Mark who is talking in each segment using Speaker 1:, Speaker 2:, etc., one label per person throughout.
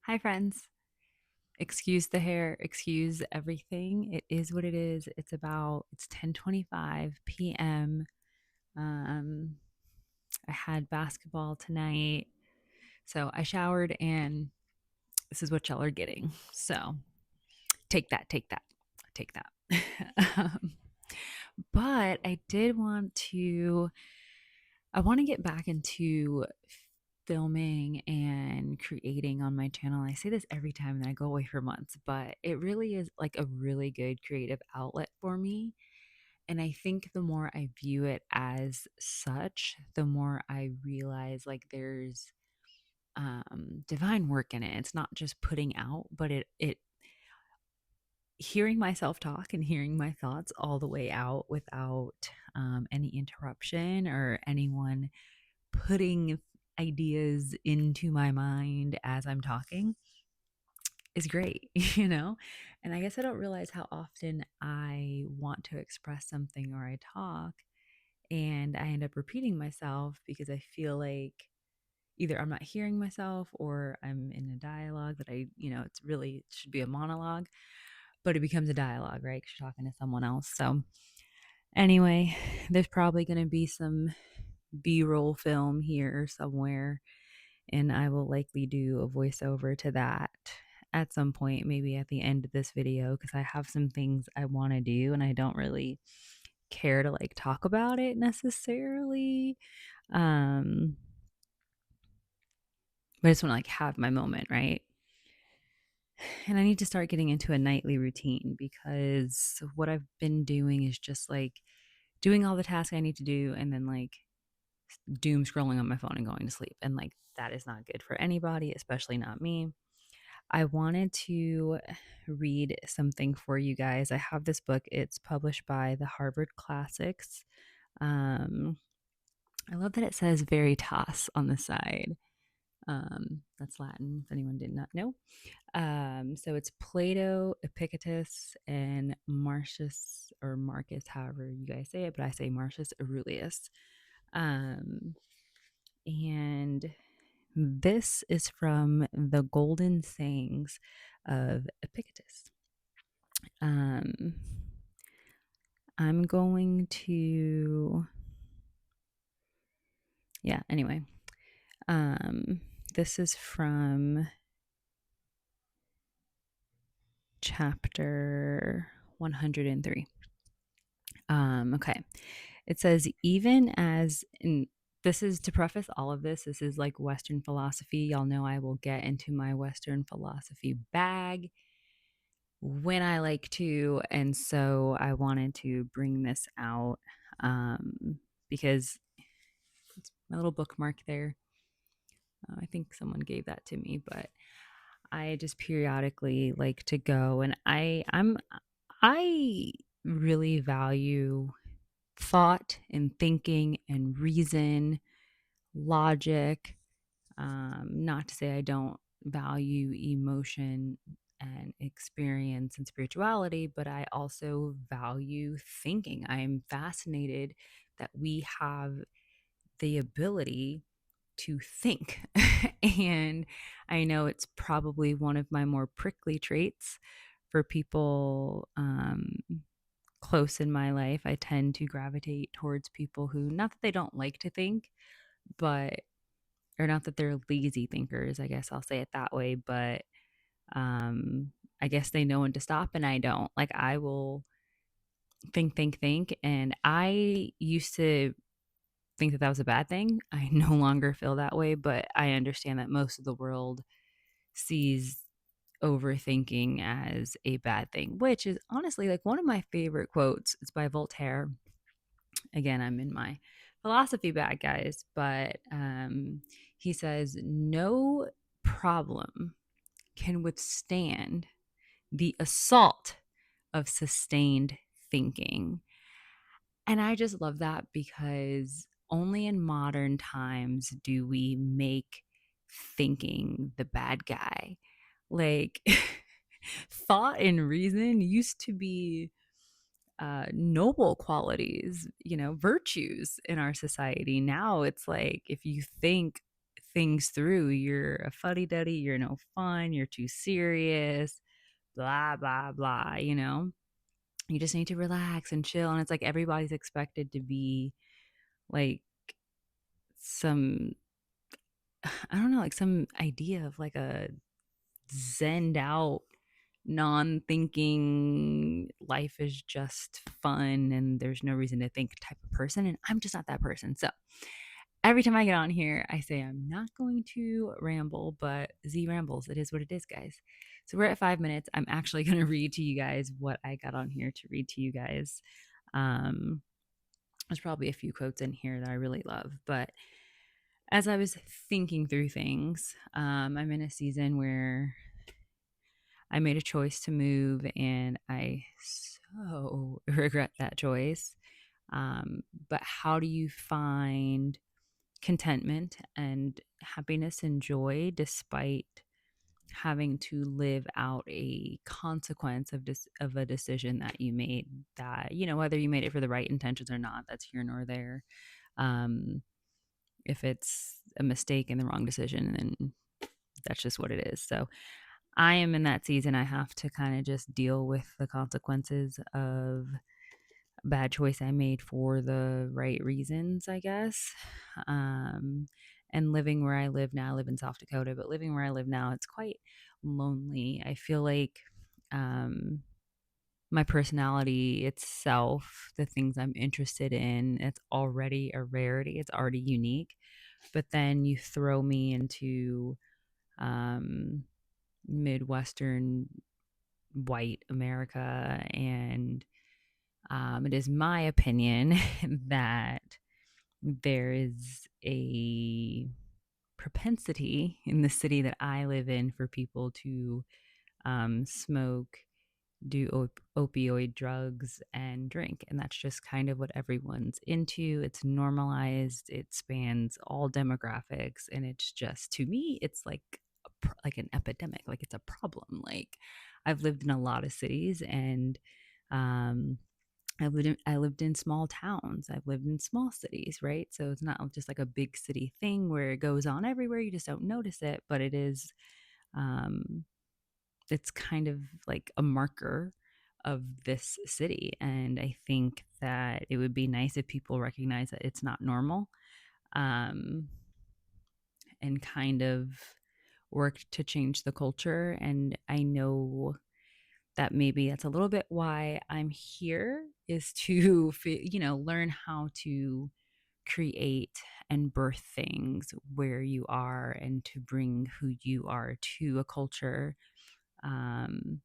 Speaker 1: Hi, friends. Excuse the hair, excuse everything. It is what it is. It's 10:25 p.m. Um, I had basketball tonight. So I showered and this is what y'all are getting. So take that, take that, take that. um, but I want to get back into filming and creating on my channel. I say this every time and I go away for months, but it really is like a really good creative outlet for me. And I think the more I view it as such, the more I realize like there's divine work in it. It's not just putting out, but it hearing myself talk and hearing my thoughts all the way out without any interruption or anyone putting ideas into my mind as I'm talking is great, you know? And I guess I don't realize how often I want to express something or I talk and I end up repeating myself because I feel like either I'm not hearing myself or I'm in a dialogue that it should be a monologue, but it becomes a dialogue, right? Because you're talking to someone else. So, anyway, there's probably going to be some B-roll film here somewhere, and I will likely do a voiceover to that at some point, maybe at the end of this video, because I have some things I want to do and I don't really care to like talk about it necessarily. Um, but I just want to like have my moment, right? And I need to start getting into a nightly routine because what I've been doing is just like doing all the tasks I need to do and then like doom scrolling on my phone and going to sleep. And like that is not good for anybody, especially not me. I wanted to read something for you guys. I have this book. It's published by the Harvard Classics. Um, I love that it says Veritas on the side. That's Latin, if anyone did not know. So it's Plato, Epictetus, and Marcius or Marcus, however you guys say it, but I say Marcius Aurelius. Um, and this is from the Golden Sayings of Epictetus. Um, I'm going to, yeah, anyway. Um, this is from chapter 103. Okay. It says, even as in this is to preface all of this. This is like Western philosophy. Y'all know I will get into my Western philosophy bag when I like to. And so I wanted to bring this out because it's my little bookmark there. I think someone gave that to me, but I just periodically like to go and I really value thought and thinking and reason, logic. Not to say I don't value emotion and experience and spirituality, but I also value thinking. I'm fascinated that we have the ability to think. And I know it's probably one of my more prickly traits for people close in my life. I tend to gravitate towards people who, not that they don't like to think, but, or not that they're lazy thinkers, I guess I'll say it that way, but um, I guess they know when to stop and I don't. Like I will think, think, think. And I used to think that that was a bad thing. I no longer feel that way, but I understand that most of the world sees overthinking as a bad thing, which is honestly like one of my favorite quotes. It's by Voltaire. Again, I'm in my philosophy bag, guys, but he says, no problem can withstand the assault of sustained thinking. And I just love that because only in modern times do we make thinking the bad guy. Like, thought and reason used to be noble qualities, virtues in our society. Now it's like if you think things through. You're a fuddy-duddy, you're no fun, you're too serious, blah, blah, blah, you know? You just need to relax and chill. And it's like everybody's expected to be like some, I don't know, like some idea of like a zened out, non thinking, life is just fun and there's no reason to think type of person. And I'm just not that person. So every time I get on here, I say I'm not going to ramble, but Z rambles. It is what it is, guys. So we're at 5 minutes. I'm actually going to read to you guys what I got on here to read to you guys. There's probably a few quotes in here that I really love, but as I was thinking through things, I'm in a season where I made a choice to move and I so regret that choice. But how do you find contentment and happiness and joy despite having to live out a consequence of a decision that you made, that, you know, whether you made it for the right intentions or not, that's here nor there. Um, if it's a mistake and the wrong decision, then that's just what it is. So I am in that season. I have to kind of just deal with the consequences of a bad choice I made for the right reasons, I guess. Um, and living where I live now, I live in South Dakota, but living where I live now, it's quite lonely. I feel like um, my personality itself, the things I'm interested in, it's already a rarity, it's already unique. But then you throw me into um, Midwestern white America, and it is my opinion that there is a propensity in the city that I live in for people to smoke, do opioid drugs, and drink. And that's just kind of what everyone's into. It's normalized, it spans all demographics. And it's just, to me, it's like, like an epidemic, like it's a problem. Like I've lived in a lot of cities, and um, I lived in small towns. I've lived in small cities, right? So it's not just like a big city thing where it goes on everywhere. You just don't notice it, but it is. Um, it's kind of like a marker of this city, and I think that it would be nice if people recognize that it's not normal, um, and kind of work to change the culture. And I know that maybe that's a little bit why I'm here, is to learn how to create and birth things where you are, and to bring who you are to a culture, um,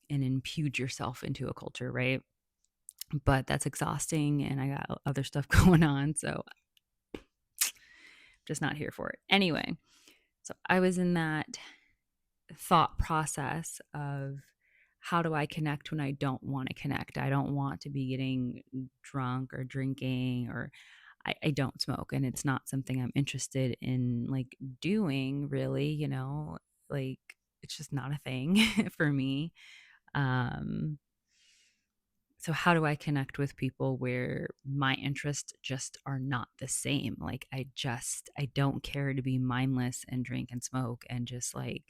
Speaker 1: and impute yourself into a culture, right? But that's exhausting, and I got other stuff going on, so just not here for it. Anyway, so I was in that thought process of, how do I connect when I don't want to connect? I don't want to be getting drunk or drinking, or I don't smoke, and it's not something I'm interested in like doing really, like it's just not a thing for me. Um, so how do I connect with people where my interests just are not the same? Like I don't care to be mindless and drink and smoke and just like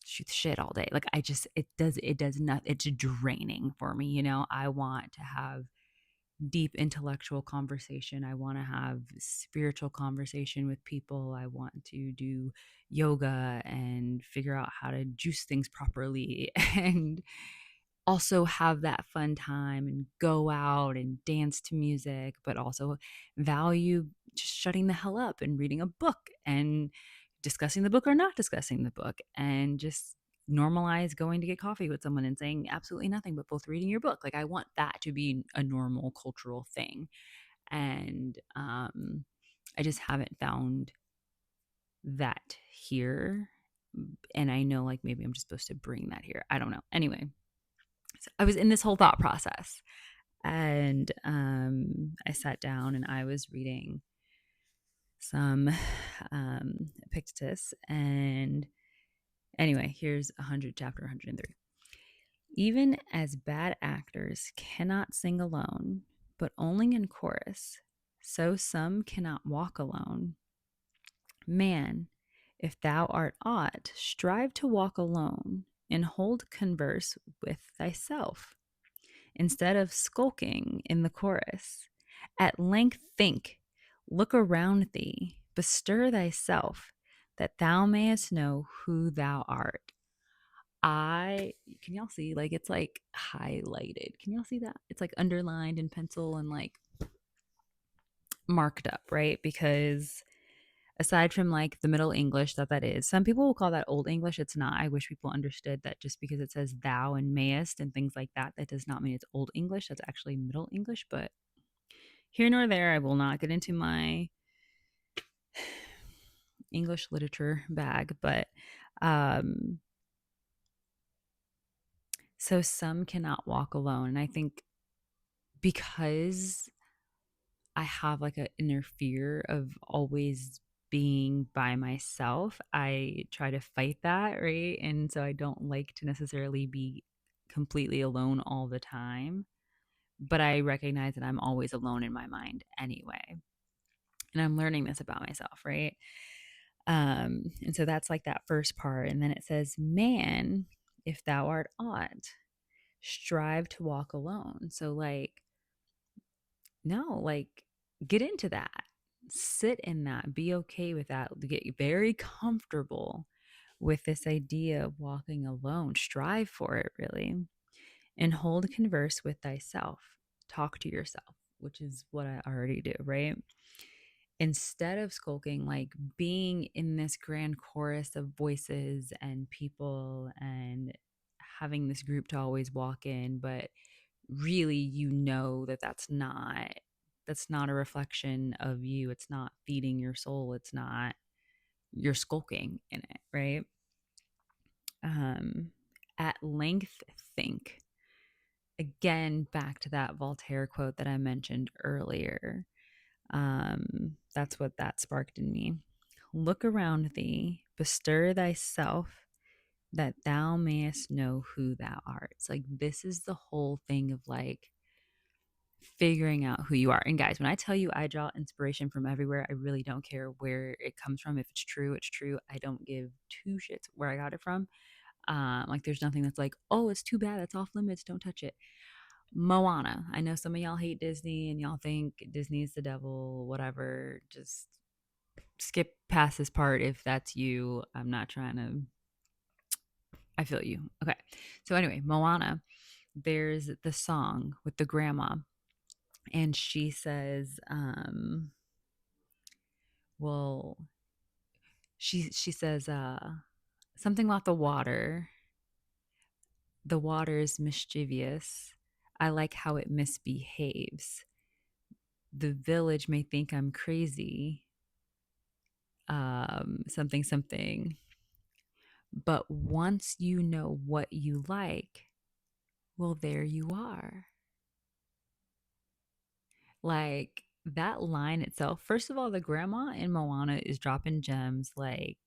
Speaker 1: shoot the shit all day. Like it does not, it's draining for me. I want to have deep intellectual conversation. I want to have spiritual conversation with people. I want to do yoga and figure out how to juice things properly and also have that fun time and go out and dance to music, but also value just shutting the hell up and reading a book and discussing the book or not discussing the book, and just normalize going to get coffee with someone and saying absolutely nothing but both reading your book. Like I want that to be a normal cultural thing. And I just haven't found that here. And I know like maybe I'm just supposed to bring that here. I don't know. Anyway, so I was in this whole thought process, and I sat down and I was reading some Epictetus. And anyway, here's chapter 103. Even as bad actors cannot sing alone, but only in chorus, so some cannot walk alone, Man, if thou art aught, strive to walk alone and hold converse with thyself, instead of skulking in the chorus. At length think, look around thee, bestir thyself, that thou mayest know who thou art. I can y'all see like it's like highlighted. Can y'all see that? It's like underlined in pencil and like marked up, right? Because aside from like the Middle English that is, some people will call that Old English. It's not. I wish people understood that just because it says thou and mayest and things like that, that does not mean it's Old English. That's actually Middle English. But here nor there, I will not get into my English literature bag. But um, so some cannot walk alone. And I think because I have like an inner fear of always being by myself, I try to fight that, right? And so I don't like to necessarily be completely alone all the time, but I recognize that I'm always alone in my mind anyway. And I'm learning this about myself, right? And so that's like that first part. And then it says, man, if thou art aught, strive to walk alone. So like, no, like get into that. Sit in that. Be okay with that. Get very comfortable with this idea of walking alone. Strive for it, really. And hold converse with thyself. Talk to yourself, which is what I already do, right? Instead of skulking, like being in this grand chorus of voices and people and having this group to always walk in, but really you know that that's not a reflection of you. It's not feeding your soul. It's not, you're skulking in it, right? um at length think, again back to that Voltaire quote that I mentioned earlier. That's what that sparked in me. Look around thee, bestir thyself, that thou mayest know who thou art. It's like this is the whole thing of like figuring out who you are. And guys, when I tell you I draw inspiration from everywhere, I really don't care where it comes from. If it's true, it's true. I don't give two shits where I got it from. Like there's nothing that's like, oh, it's too bad, that's off limits, don't touch it. Moana. I know some of y'all hate Disney and y'all think Disney's the devil, whatever. Just skip past this part if that's you. I'm not trying to, I feel you. Okay. So anyway, Moana, there's the song with the grandma, and she says, well, she says something about the water. The water is mischievous. I like how it misbehaves. The village may think I'm crazy. Something something. But once you know what you like, well, there you are. Like that line itself. First of all, the grandma in Moana is dropping gems. Like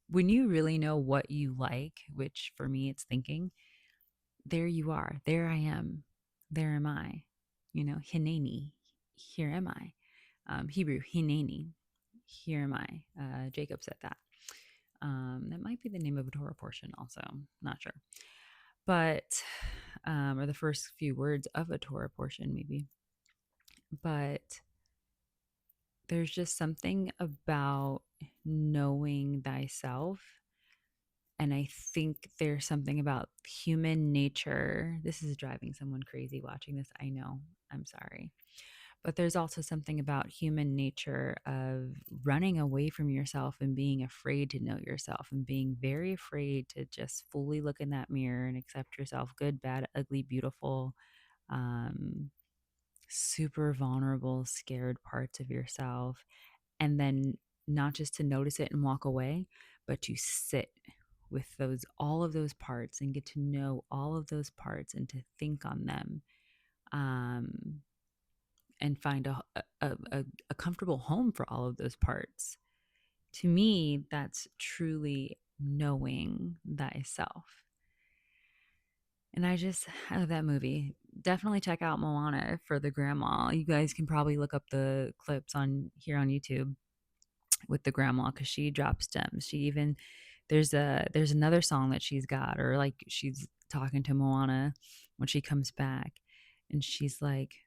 Speaker 1: when you really know what you like, which for me it's thinking, there you are. There I am. There am I. You know, Hineni. Here am I. Hebrew, Hineni. Here am I. Jacob said that. That might be the name of a Torah portion, also. Not sure. But, or the first few words of a Torah portion, maybe. But there's just something about knowing thyself. And I think there's something about human nature. This is driving someone crazy watching this. I know. I'm sorry. But there's also something about human nature of running away from yourself and being afraid to know yourself and being very afraid to just fully look in that mirror and accept yourself, good, bad, ugly, beautiful, um, super vulnerable, scared parts of yourself. And then not just to notice it and walk away, but to sit with those, all of those parts, and get to know all of those parts and to think on them. Um, and find a comfortable home for all of those parts. To me, that's truly knowing thyself. And I love that movie. Definitely check out Moana for the grandma. You guys can probably look up the clips on here on YouTube. with the grandma because she drops gems. She even there's another song that she's got, or like she's talking to Moana when she comes back, and she's like,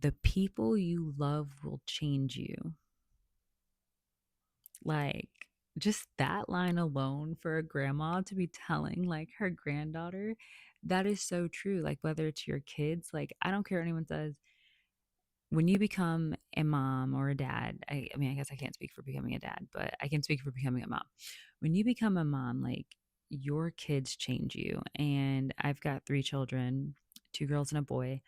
Speaker 1: "The people you love will change you." Like, just that line alone for a grandma to be telling like her granddaughter, that is so true. Like, whether it's your kids, like, I don't care what anyone says, when you become a mom or a dad, I mean, I guess I can't speak for becoming a dad, but I can speak for becoming a mom. When you become a mom, like, your kids change you. And I've got three children, two girls and a boy,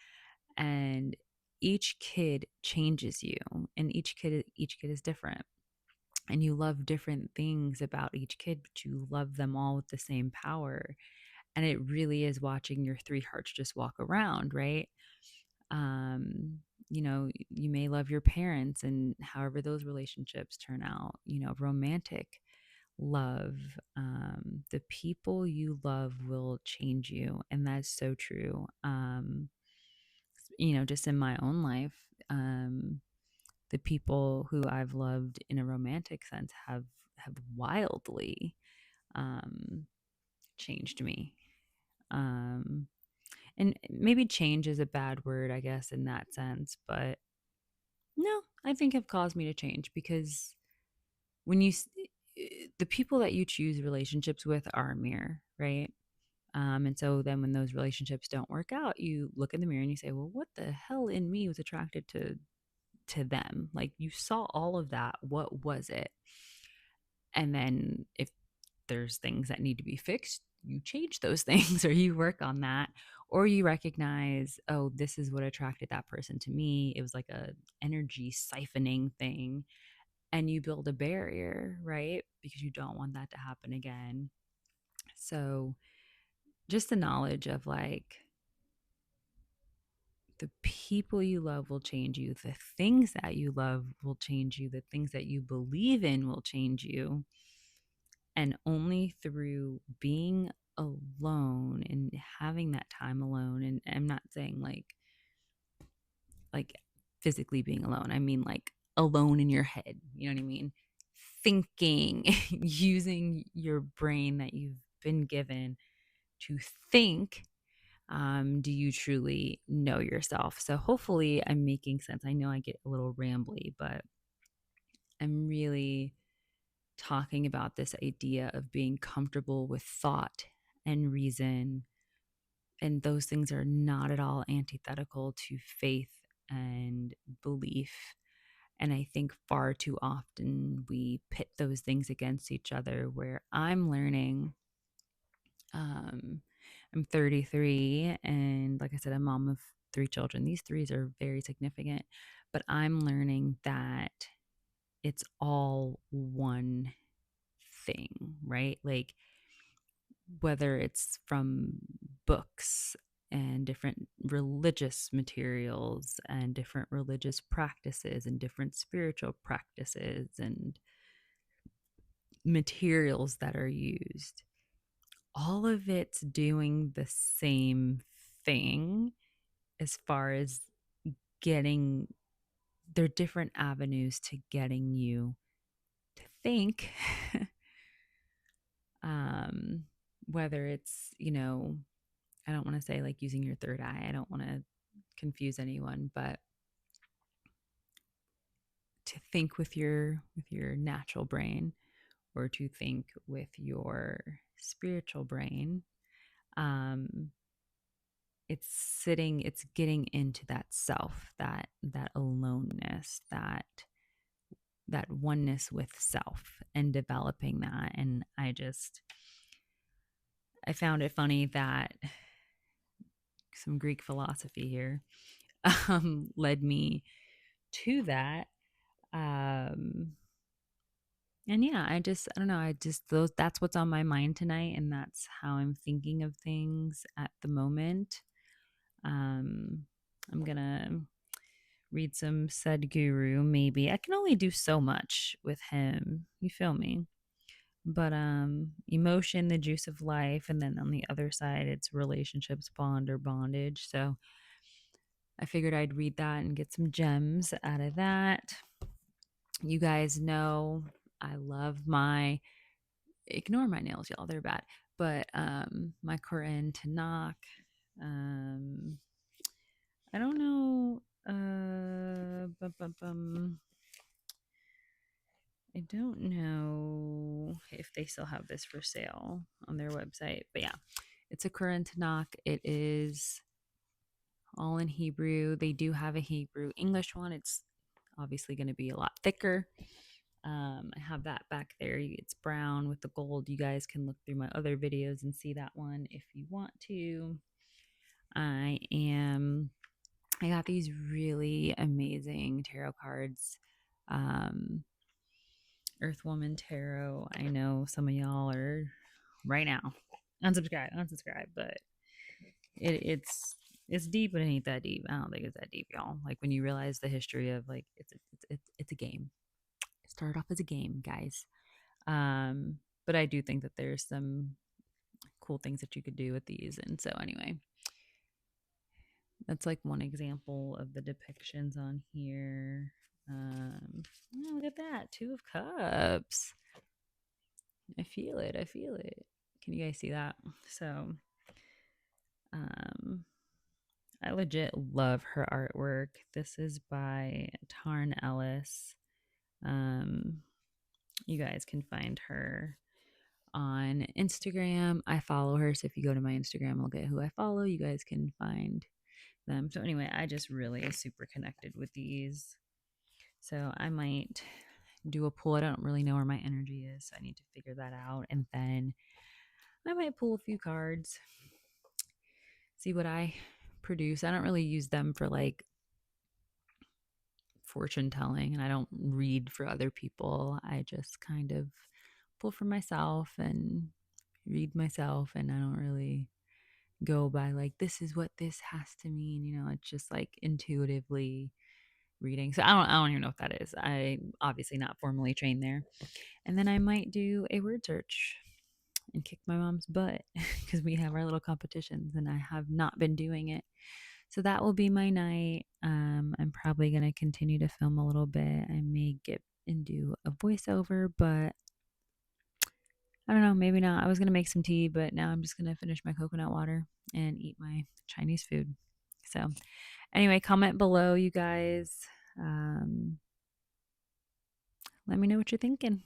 Speaker 1: and each kid changes you, and each kid is different, and you love different things about each kid, but you love them all with the same power. And it really is watching your three hearts just walk around, right? um you may love your parents, and however those relationships turn out, romantic love, the people you love will change you, and that's so true. Just in my own life, the people who I've loved in a romantic sense have wildly um changed me. um and maybe change is a bad word, I guess, in that sense, but no, I think have caused me to change because when the people that you choose relationships with are a mirror, right? And so then when those relationships don't work out, you look in the mirror and you say, well, what the hell in me was attracted to them? Like, you saw all of that. What was it? And then if there's things that need to be fixed, you change those things or you work on that, or you recognize, oh, this is what attracted that person to me. It was like a energy siphoning thing, and you build a barrier, right? Because you don't want that to happen again. So just the knowledge of like, the people you love will change you, the things that you love will change you, the things that you believe in will change you. And only through being alone and having that time alone, and I'm not saying like physically being alone, I mean like alone in your head, you know what I mean? Thinking, using your brain that you've been given to think. Do you truly know yourself? So hopefully I'm making sense. I know I get a little rambly, but I'm really talking about this idea of being comfortable with thought and reason. And those things are not at all antithetical to faith and belief. And I think far too often we pit those things against each other, where I'm learning. Um, I'm 33, and like I said, I'm a mom of three children. These threes are very significant, but I'm learning that it's all one thing, right? Like, whether it's from books and different religious materials and different religious practices and different spiritual practices and materials that are used, all of it's doing the same thing as far as getting their different avenues to getting you to think. um Whether it's, I don't want to say like using your third eye, I don't want to confuse anyone, but to think with your natural brain, or to think with your spiritual brain. um it's getting into that self, that aloneness, that oneness with self, and developing that. And I found it funny that some Greek philosophy here led me to that. um and yeah, I don't know, I just those that's what's on my mind tonight, and that's how I'm thinking of things at the moment. I'm gonna read some Sadhguru. Maybe I can only do so much with him, you feel me? But emotion, the juice of life, and then on the other side it's relationships, bond or bondage. So I figured I'd read that and get some gems out of that. You guys know I love ignore my nails, y'all, they're bad. But my Quran Tanakh. Um, I don't know. I don't know if they still have this for sale on their website, but yeah, it's a Quran Tanakh. It is all in Hebrew. They do have a Hebrew English one. It's obviously going to be a lot thicker. I have that back there. It's brown with the gold. You guys can look through my other videos and see that one if you want to. I got these really amazing tarot cards. Earth Woman Tarot. I know some of y'all are right now unsubscribe, but it's deep, but it ain't that deep. I don't think it's that deep, y'all. Like when you realize the history of like it's a game. It started off as a game, guys. But I do think that there's some cool things that you could do with these. And so anyway, that's like one example of the depictions on here. Oh, look at that. 2 of Cups. I feel it. I feel it. Can you guys see that? So, I legit love her artwork. This is by Tarn Ellis. You guys can find her on Instagram. I follow her, so if you go to my Instagram, look at who I follow. You guys can find them. So anyway, I just really super connected with these. So I might do a pull. I don't really know where my energy is, so I need to figure that out. And then I might pull a few cards, see what I produce. I don't really use them for like fortune telling, and I don't read for other people. I just kind of pull for myself and read myself, and I don't really go by like this is what this has to mean. It's just like intuitively reading. So I don't even know what that is. I obviously not formally trained there. And then I might do a word search and kick my mom's butt because we have our little competitions and I have not been doing it. So that will be my night. I'm probably going to continue to film a little bit. I may get and do a voiceover, but I don't know, maybe not. I was going to make some tea, but now I'm just going to finish my coconut water and eat my Chinese food. So anyway, comment below, you guys. Let me know what you're thinking.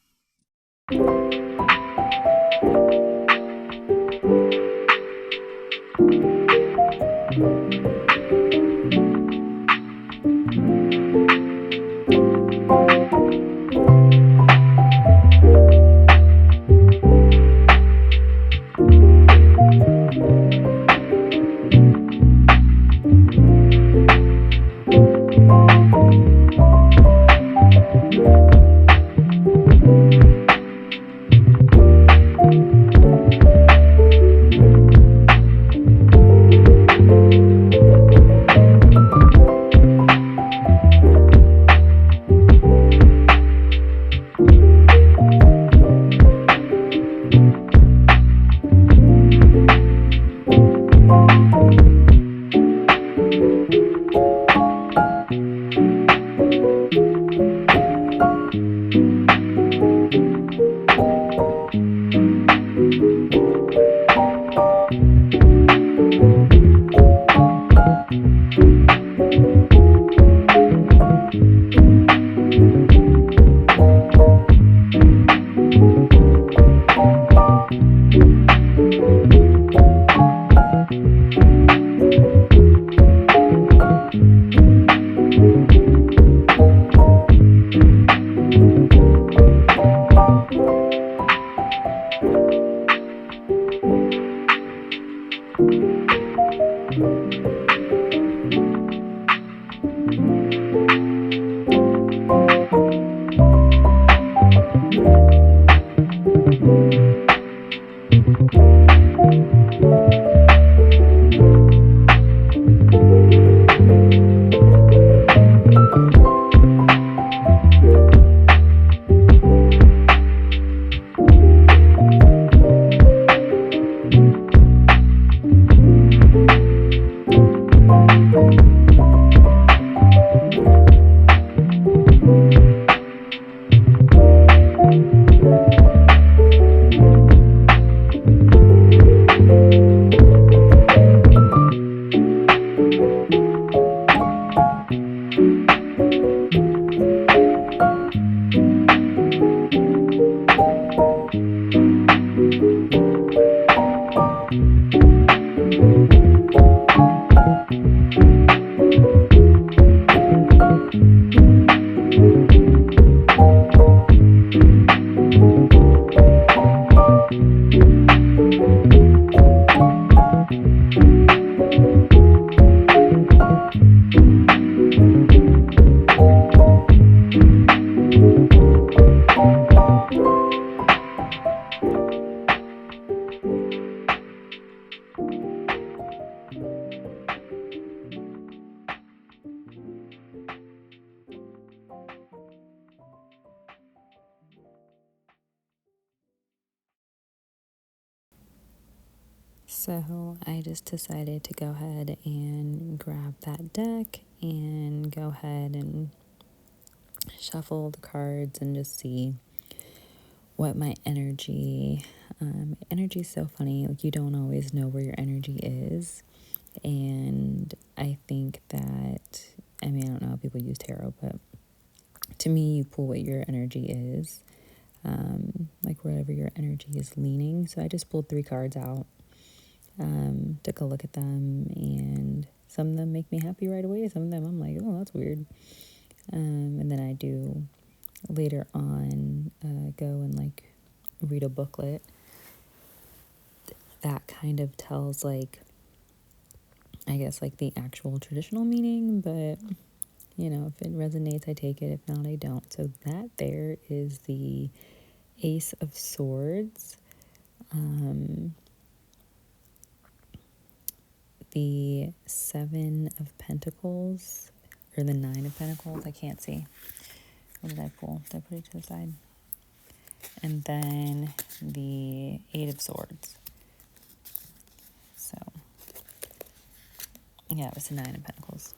Speaker 1: So I just decided to go ahead and grab that deck and go ahead and shuffle the cards and just see what my energy is so funny. Like, you don't always know where your energy is. And I think that, I don't know how people use tarot, but to me, you pull what your energy is, like wherever your energy is leaning. So I just pulled 3 cards out, took a look at them, and some of them make me happy right away. Some of them I'm like, oh, that's weird. And then I do later on go and like read a booklet that kind of tells, like, I guess, like the actual traditional meaning, but if it resonates, I take it. If not, I don't. So that there is the Ace of Swords, the 7 of Pentacles, or the 9 of Pentacles. I can't see. What did I pull? Did I put it to the side? And then the 8 of Swords. So, yeah, it was the 9 of Pentacles.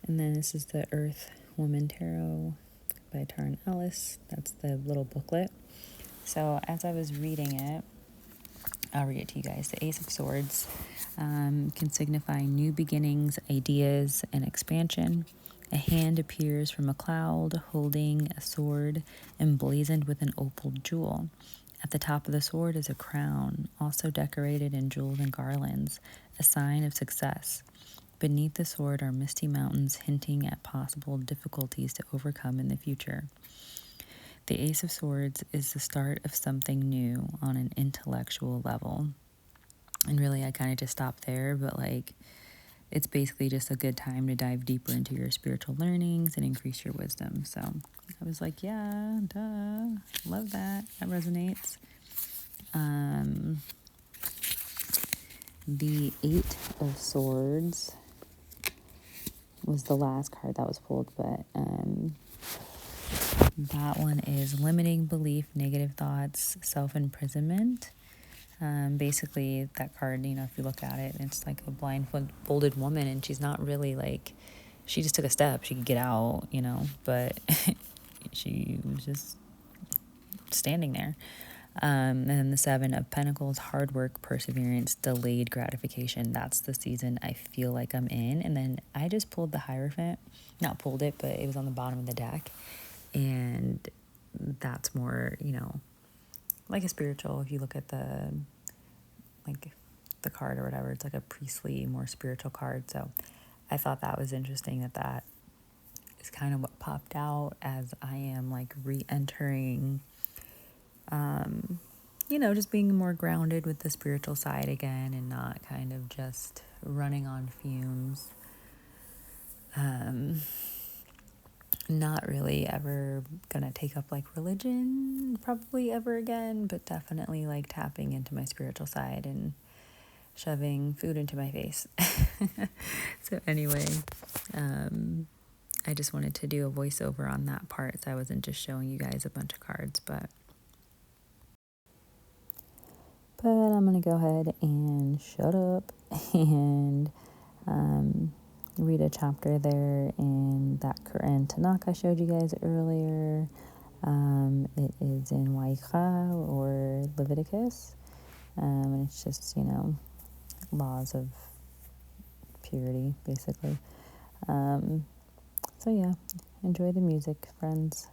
Speaker 1: And then this is the Earth Woman Tarot by Taryn Ellis. That's the little booklet. So as I was reading it, I'll read it to you guys. The Ace of Swords can signify new beginnings, ideas, and expansion. A hand appears from a cloud holding a sword emblazoned with an opal jewel. At the top of the sword is a crown, also decorated in jewels and garlands, a sign of success. Beneath the sword are misty mountains hinting at possible difficulties to overcome in the future. The Ace of Swords is the start of something new on an intellectual level. And really, I kind of just stopped there, but like, it's basically just a good time to dive deeper into your spiritual learnings and increase your wisdom. So I was like, yeah, duh, love that. That resonates. The 8 of Swords was the last card that was pulled, but that one is limiting belief, negative thoughts, self-imprisonment. Basically, that card, if you look at it, it's like a blindfolded woman, and she's not really like, she just took a step. She could get out, but she was just standing there. And then the 7 of Pentacles, hard work, perseverance, delayed gratification. That's the season I feel like I'm in. And then I just pulled the Hierophant. Not pulled it, but it was on the bottom of the deck. And that's more, like a spiritual. If you look at the card or whatever, it's like a priestly, more spiritual card. So I thought that was interesting that is kind of what popped out as I am like re-entering, just being more grounded with the spiritual side again and not kind of just running on fumes. Not really ever gonna take up like religion probably ever again, but definitely like tapping into my spiritual side and shoving food into my face. So anyway, I just wanted to do a voiceover on that part, so I wasn't just showing you guys a bunch of cards, but I'm gonna go ahead and shut up and read a chapter there in that Quran Tanakh I showed you guys earlier. It is in Waikha or Leviticus, and it's just laws of purity, basically. So yeah, enjoy the music, friends.